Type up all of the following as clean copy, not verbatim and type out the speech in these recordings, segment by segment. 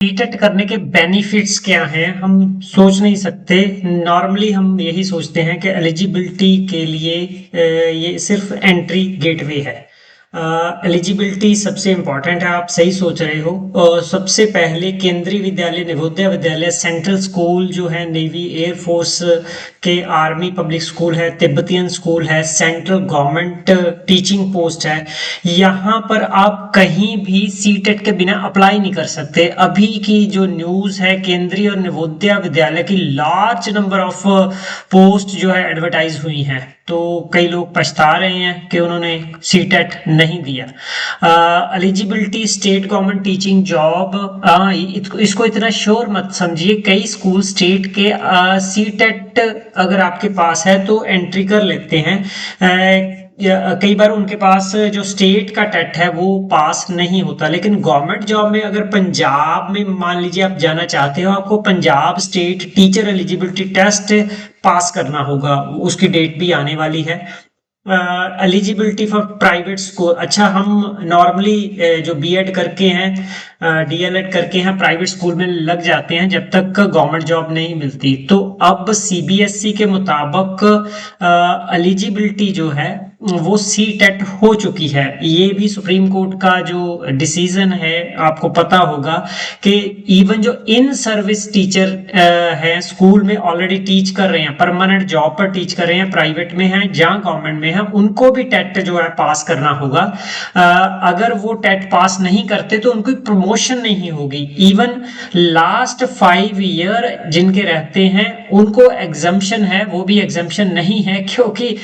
BTech करने के benefits क्या हैं हम सोच नहीं सकते। नॉर्मली हम यही सोचते हैं कि एलिजिबिलिटी के लिए ये सिर्फ एंट्री गेटवे है। एलिजिबिलिटी सबसे इम्पॉर्टेंट है, आप सही सोच रहे हो। सबसे पहले केंद्रीय विद्यालय, नवोदय विद्यालय, सेंट्रल स्कूल जो है, नेवी, एयरफोर्स के, आर्मी पब्लिक स्कूल है, तिब्बतियन स्कूल है, सेंट्रल गवर्नमेंट टीचिंग पोस्ट है, यहाँ पर आप कहीं भी सीटेट के बिना अप्लाई नहीं कर सकते। अभी की जो न्यूज़ है, केंद्रीय और नवोदय विद्यालय की लार्ज नंबर ऑफ पोस्ट जो है एडवर्टाइज हुई हैं, तो कई लोग पछता रहे हैं कि उन्होंने सीटेट नहीं दिया। Eligibility state government teaching job, इसको इतना श्योर मत समझिए। कई स्कूल स्टेट के सीटेट अगर आपके पास है तो एंट्री कर लेते हैं। कई बार उनके पास जो स्टेट का टेट है वो पास नहीं होता, लेकिन गवर्नमेंट जॉब में अगर पंजाब में मान लीजिए आप जाना चाहते हो, आपको Punjab state teacher eligibility test pass करना होगा। उसकी डेट भी आने वाली है। एलिजिबिलिटी फॉर प्राइवेट स्कूल, अच्छा हम नॉर्मली जो बीएड करके हैं, डीएलएड करके हैं, प्राइवेट स्कूल में लग जाते हैं जब तक गवर्नमेंट जॉब नहीं मिलती। तो अब सीबीएसई के मुताबिक एलिजिबिलिटी जो है वो सी टेट हो चुकी है। ये भी सुप्रीम कोर्ट का जो डिसीजन है, आपको पता होगा कि इवन जो इन सर्विस टीचर हैं, स्कूल में ऑलरेडी टीच कर रहे हैं, परमानेंट जॉब पर टीच कर रहे हैं, प्राइवेट में हैं जहां गवर्नमेंट में है, उनको भी टेट जो है पास करना होगा। अगर वो टेट पास नहीं करते तो उनको प्रमोशन नहीं होगी। इवन लास्ट 5 ईयर जिनके रहते हैं उनको एग्जम्पशन है, वो भी एग्जम्पशन नहीं है, क्योंकि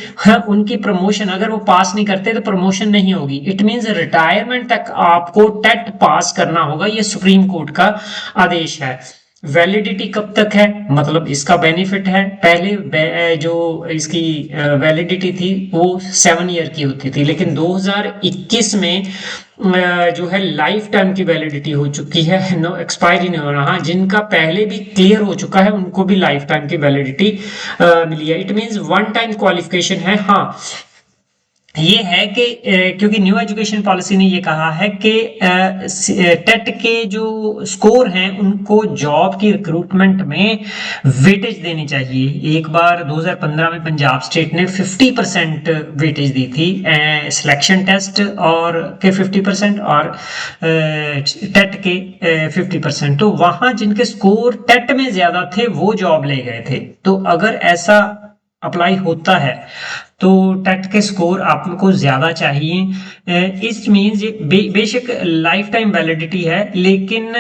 उनकी प्रमोशन अगर वो पास नहीं करते तो प्रमोशन नहीं होगी। इट मींस रिटायरमेंट तक आपको टेट पास करना होगा, ये सुप्रीम कोर्ट का आदेश है। वैलिडिटी कब तक है, मतलब इसका बेनिफिट है, पहले जो इसकी वैलिडिटी थी वो 7 ईयर की होती थी, लेकिन 2021 में जो है लाइफ टाइम की वैलिडिटी हो चुकी है, नो एक्सपायरी नहीं हो रहा। हाँ, जिनका पहले भी क्लियर हो चुका है उनको भी लाइफ टाइम की वैलिडिटी मिली है। It means one time qualification है। हाँ, ये है कि क्योंकि न्यू एजुकेशन पॉलिसी ने ये कहा है कि टेट के जो स्कोर हैं उनको जॉब की रिक्रूटमेंट में वेटेज देनी चाहिए। एक बार 2015 में पंजाब स्टेट ने 50% वेटेज दी थी सिलेक्शन टेस्ट और के 50% और टेट के 50%। तो वहां जिनके स्कोर टेट में ज्यादा थे वो जॉब ले गए थे। तो अगर ऐसा अप्लाई होता है तो टेट के स्कोर आपको ज्यादा चाहिए। इस मीन्स बेशक लाइफ टाइम वैलिडिटी है, लेकिन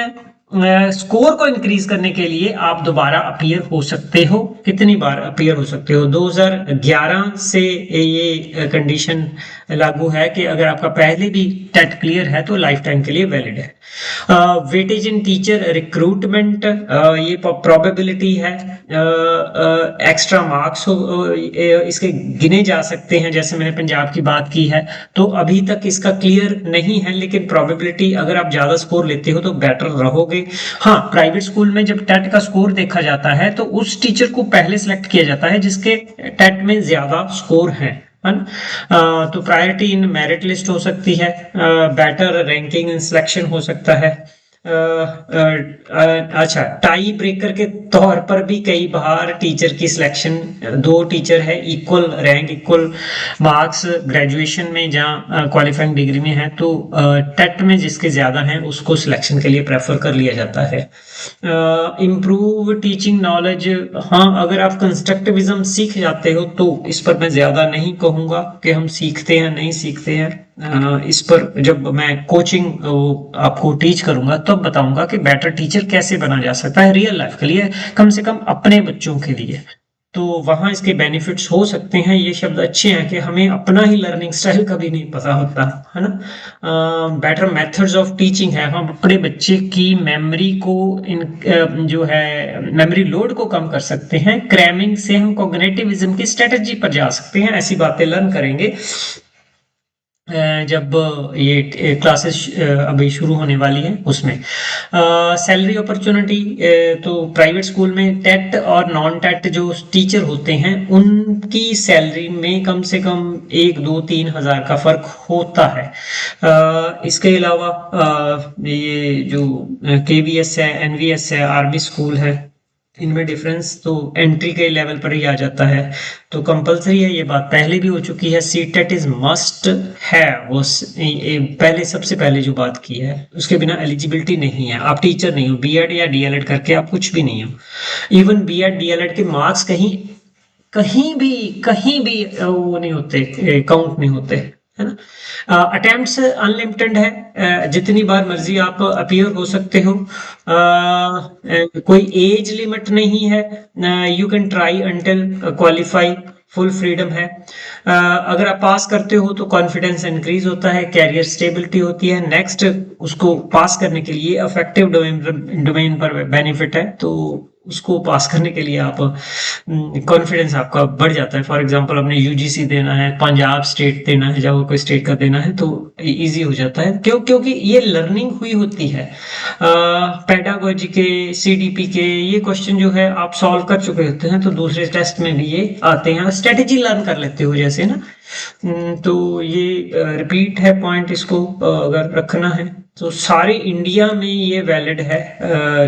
स्कोर को इंक्रीज करने के लिए आप दोबारा अपीयर हो सकते हो। कितनी बार अपीयर हो सकते हो? 2011 से ये कंडीशन लागू है कि अगर आपका पहले भी टेट क्लियर है तो लाइफ टाइम के लिए वैलिड है। वेटेज इन टीचर रिक्रूटमेंट, ये प्रोबेबिलिटी है। एक्स्ट्रा मार्क्स इसके गिने जा सकते हैं, जैसे मैंने पंजाब की बात की है, तो अभी तक इसका क्लियर नहीं है, लेकिन प्रोबेबिलिटी अगर आप ज्यादा स्कोर लेते हो तो बेटर रहोगे। हाँ, प्राइवेट स्कूल में जब टेट का स्कोर देखा जाता है तो उस टीचर को पहले सिलेक्ट किया जाता है जिसके टेट में ज्यादा स्कोर है। तो प्रायोरिटी इन मेरिट लिस्ट हो सकती है, बेटर रैंकिंग इन सिलेक्शन हो सकता है। अच्छा, टाई ब्रेकर के तौर पर भी कई बार टीचर की सिलेक्शन, 2 टीचर है, equal rank, equal marks graduation में जहाँ क्वालिफाइंग डिग्री में है, तो टेट में जिसके ज्यादा हैं उसको सिलेक्शन के लिए प्रेफर कर लिया जाता है। इम्प्रूव टीचिंग नॉलेज, हाँ, अगर आप कंस्ट्रक्टिविज्म सीख जाते हो तो इस पर मैं ज्यादा नहीं कहूंगा कि हम सीखते हैं नहीं सीखते हैं। इस पर जब मैं कोचिंग आपको टीच करूंगा तब बताऊंगा कि बेटर टीचर कैसे बना जा सकता है रियल लाइफ के लिए, कम से कम अपने बच्चों के लिए। तो वहां इसके बेनिफिट्स हो सकते हैं। ये शब्द अच्छे हैं कि हमें अपना ही लर्निंग स्टाइल कभी नहीं पता होता है ना। बेटर मेथड्स ऑफ टीचिंग है, हम अपने बच्चे की मेमोरी को जो है मेमोरी लोड को कम कर सकते हैं। क्रैमिंग से हम कॉग्निटिविज्म की स्ट्रेटजी पर जा सकते हैं, ऐसी बातें लर्न करेंगे। जब ये क्लासेस अभी शुरू होने वाली है उसमें सैलरी अपॉर्चुनिटी। तो प्राइवेट स्कूल में टेट और नॉन टेट जो टीचर होते हैं उनकी सैलरी में कम से कम 1 2 3 हज़ार का फर्क होता है। इसके अलावा ये जो केवीएस है, एनवीएस है, आरबी स्कूल है, इनमें डिफरेंस तो एंट्री के लेवल पर ही आ जाता है। तो कंपलसरी है, ये बात पहले भी हो चुकी है। सी टेट इज मस्ट है, वो पहले सबसे पहले जो बात की है, उसके बिना एलिजिबिलिटी नहीं है। आप टीचर नहीं हो, बीएड या डीएलएड करके आप कुछ भी नहीं हो। इवन बीएड डीएलएड के मार्क्स कहीं कहीं भी वो नहीं होते, काउंट नहीं होते, है ना। अटेम्प्ट्स अनलिमिटेड है, जितनी बार मर्जी आप अपीयर हो सकते हो। कोई एज लिमिट नहीं है, you can try until qualify, full freedom है। अगर आप पास करते हो तो कॉन्फिडेंस इंक्रीज होता है, कैरियर स्टेबिलिटी होती है। नेक्स्ट, उसको पास करने के लिए अफेक्टिव डोमेन पर बेनिफिट है, तो उसको पास करने के लिए आप कॉन्फिडेंस आपका बढ़ जाता है। फॉर एग्जांपल आपने यूजीसी देना है, पंजाब स्टेट देना है, जब कोई स्टेट का देना है तो इजी हो जाता है। क्योंकि ये लर्निंग हुई होती है। पेडागोजी के, सीडीपी के ये क्वेश्चन जो है आप सॉल्व कर चुके होते हैं, तो दूसरे टेस्ट में भी ये आते हैं। स्ट्रेटेजी लर्न कर लेते हो जैसे ना। तो ये रिपीट है पॉइंट, इसको अगर रखना है तो सारे इंडिया में ये वैलिड है,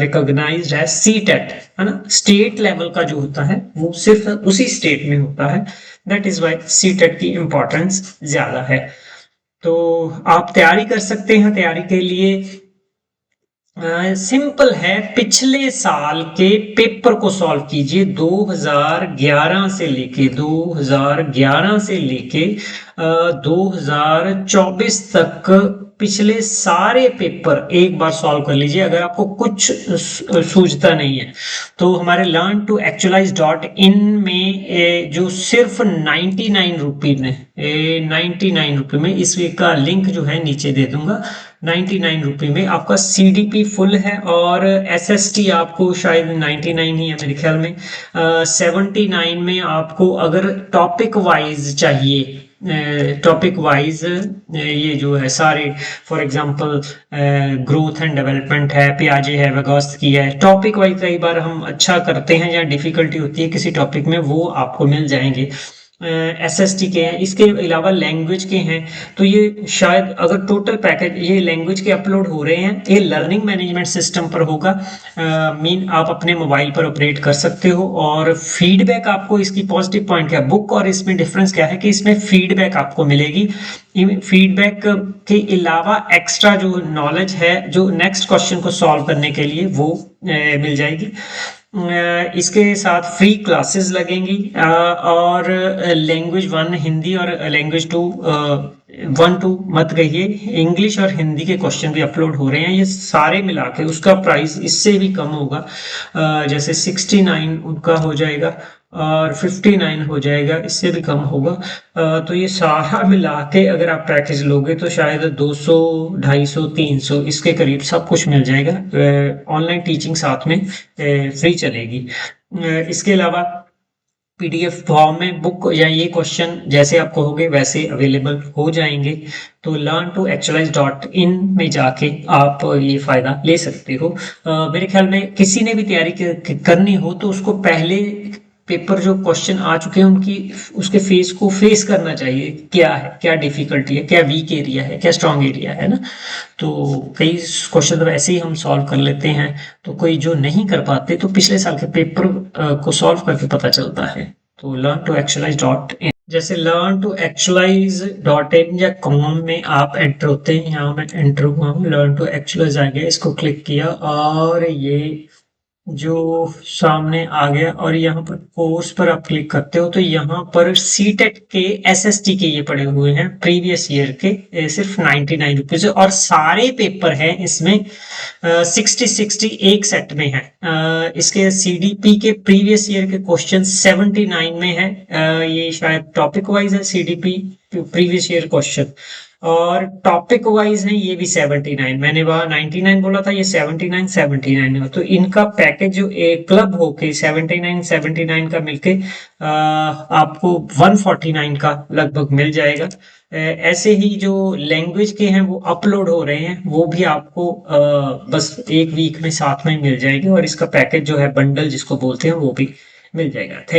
रिकॉग्नाइज्ड है। सी टेट, है ना, स्टेट लेवल का जो होता है वो सिर्फ उसी स्टेट में होता है। That is why C TET की इंपॉर्टेंस ज्यादा है। तो आप तैयारी कर सकते हैं। तैयारी के लिए सिंपल है, पिछले साल के पेपर को सॉल्व कीजिए। 2011 से लेके 2024 तक पिछले सारे पेपर एक बार सॉल्व कर लीजिए। अगर आपको कुछ सूझता नहीं है तो हमारे learn2actualize.in में जो सिर्फ 99 रुपये में, 99 रुपये में, इसका लिंक जो है नीचे दे दूंगा। 99 रुपये में आपका सीडीपी फुल है, और एसएसटी आपको शायद 99 ही है मेरे ख्याल में। 79 में आपको अगर टॉपिक वाइज चाहिए, टॉपिक वाइज ये जो है सारे, for example growth and development है, पियाजे है, वेगोस्की है, टॉपिक वाइज कई बार हम अच्छा करते हैं या डिफिकल्टी होती है किसी टॉपिक में, वो आपको मिल जाएंगे। एसएसटी के हैं, इसके अलावा लैंग्वेज के हैं। तो ये शायद अगर टोटल पैकेज ये लैंग्वेज के अपलोड हो रहे हैं, ये लर्निंग मैनेजमेंट सिस्टम पर होगा। मीन आप अपने मोबाइल पर ऑपरेट कर सकते हो। और फीडबैक आपको, इसकी पॉजिटिव पॉइंट क्या है, बुक और इसमें डिफरेंस क्या है कि इसमें फीडबैक आपको मिलेगी। फीडबैक के अलावा एक्स्ट्रा जो नॉलेज है, जो नेक्स्ट क्वेश्चन को सॉल्व करने के लिए, वो मिल जाएगी। इसके साथ फ्री क्लासेस लगेंगी, और लैंग्वेज 1 हिंदी और लैंग्वेज 2 1 2 मत कहिए, इंग्लिश और हिंदी के क्वेश्चन भी अपलोड हो रहे हैं। ये सारे मिला के उसका प्राइस इससे भी कम होगा, जैसे 69 उनका हो जाएगा और 59 हो जाएगा, इससे भी कम होगा। तो ये सारा मिला के अगर आप पैकेज लोगे तो शायद 200 250 300 इसके करीब सब कुछ मिल जाएगा। ऑनलाइन टीचिंग साथ में फ्री चलेगी। इसके अलावा पीडीएफ फॉर्म में बुक या ये क्वेश्चन जैसे आप कहोगे वैसे अवेलेबल हो जाएंगे। तो learn2actualize.in में जाके आप ये फायदा ले सकते हो। मेरे ख्याल में किसी ने भी तैयारी करनी हो तो उसको पहले पेपर जो क्वेश्चन आ चुके हैं उनकी उसके फेस को फेस करना चाहिए, क्या है, क्या डिफिकल्टी है, क्या वीक एरिया है, क्या स्ट्रांग एरिया है ना। तो कई क्वेश्चन तो ऐसे ही हम सॉल्व कर लेते हैं, तो कोई जो नहीं कर पाते तो पिछले साल के पेपर को सॉल्व करके पता चलता है। तो learn2actualize.in, जैसे learn2actualize.in या कॉम में आप एंटर होते हैं, यहाँ मैं एंटर हुआ हूँ, learn2actualize आ गया, इसको क्लिक किया और ये जो सामने आ गया, और यहाँ पर कोर्स पर आप क्लिक करते हो तो यहाँ पर सीटेट के एसएसटी के ये पड़े हुए हैं प्रीवियस ईयर के, सिर्फ 99 रुपीज, और सारे पेपर हैं इसमें 60 एक सेट में है। इसके सीडीपी के प्रीवियस ईयर के क्वेश्चन 79 में है। ये शायद टॉपिक वाइज है सीडीपी, प्रीवियस ईयर क्वेश्चन। और टॉपिक वाइज है ये भी 79, मैंने वहां 99 बोला था, ये 79 है। तो इनका पैकेज जो एक क्लब होके 79 का मिलके आपको 149 का लगभग मिल जाएगा। ऐसे ही जो लैंग्वेज के हैं वो अपलोड हो रहे हैं, वो भी आपको बस एक वीक में साथ में मिल जाएंगे, और इसका पैकेज जो है बंडल जिसको बोलते हैं वो भी मिल जाएगा।